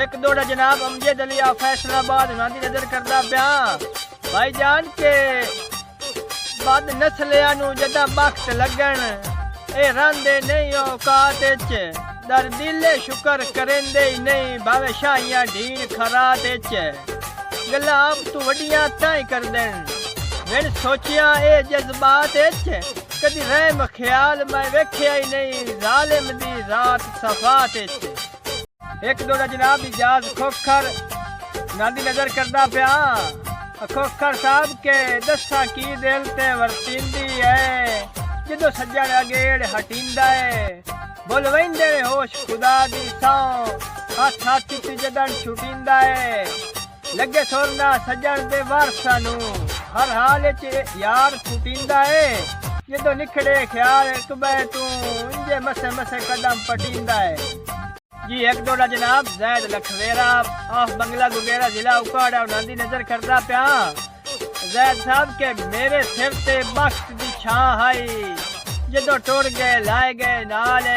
एक दौड़ा जनाब अमजद अली फैसलाबाद उन्हां दी नजर करदा पिया भाईजान के बद नस्लियां नू जदा वक्त लगन ए रंदे नहीं औकात च दर दिले शुक्र करेंदे ही नहीं भावे शाहियां ढीन खरात च गल्लां आप तू वड्डियां ताई कर देन मैंने सोचिया ए जज्बात च कदी रहम ख्याल मैं वेख्या ही नहीं जालिम दी रात सफात च एक दौड़ा जनाब इजाज खोखर नादी नजर करदा पिया खोखर साहब के दसा की दिल ते वर्तींदी है जदों सज्जण अगेड़ हटींदा है बोल वेंदे होश खुदा दी सौ हाथ हाथी च जदन छुटींदा है लगे सोरना सज्जण दे वारसा नू हर हाल च यार फुटींदा है जदों निखड़े ख्याल कबे तू इंजे मसे मसे कदम पटींदा है जी एक दौड़ा जनाब जैद लखवेरा ऑफ बंगला गुगेरा जिला उकाड़ा उन्हां नजर करदा पिया जैद साहब के मेरे सिर ते बख्त दी छां हाई जदों टुर गए लाए गए नाले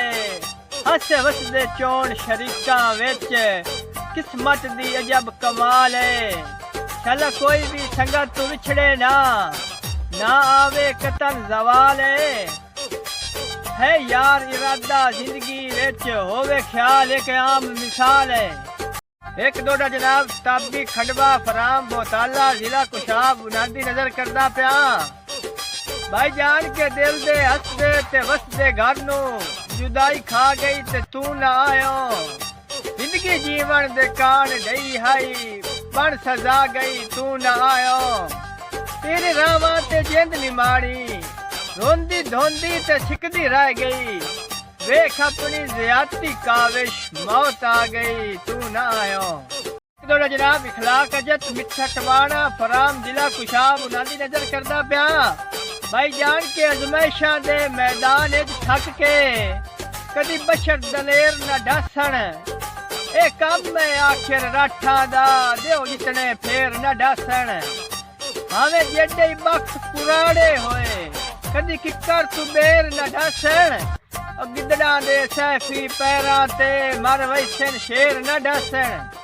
हसे वसदे चोण शरीकां विच किस्मत दी अजब कमाल है चल कोई भी संगत तू विछड़े ना आवे कतल जवाल है यार इरादा जिंदगी विच होवे ख्याल एक आम मिसाल है एक दौड़ा जनाब ताबी खंडवा फराम बोताला जिला कुशाब उन्हां दी नजर करदा पिया भाईजान के दिल दे हसदे ते वसदे घर नू जुदाई खा गई ते तू ना आयो जिंदगी जीवन दे कान ढई हाई बन सजा गई तू ना आयो तेरे रावां ते जिंद नी माड़ी रोंदी धोंदी ते छिकदी रह गई वेख अपनी ज़ियादती काविश मौत आ गई तू ना आयो दौड़ा जनाब इखलाक अजत मिठा टवाना फराम जिला कुशाब उन्हां दी नजर करदा पिया भाईजान के अजमाइशां दे मैदान च थक के कदी बशर दलेर न ढासण ए कम है आखिर राठा दा देओ जितने फेर न ढासण भावे जेडे बख्त पुराड़े होए कदी किकर तू बेर न ढासण गिदड़ा दे सैफी पैरां ते मर वैसन शेर न ढासण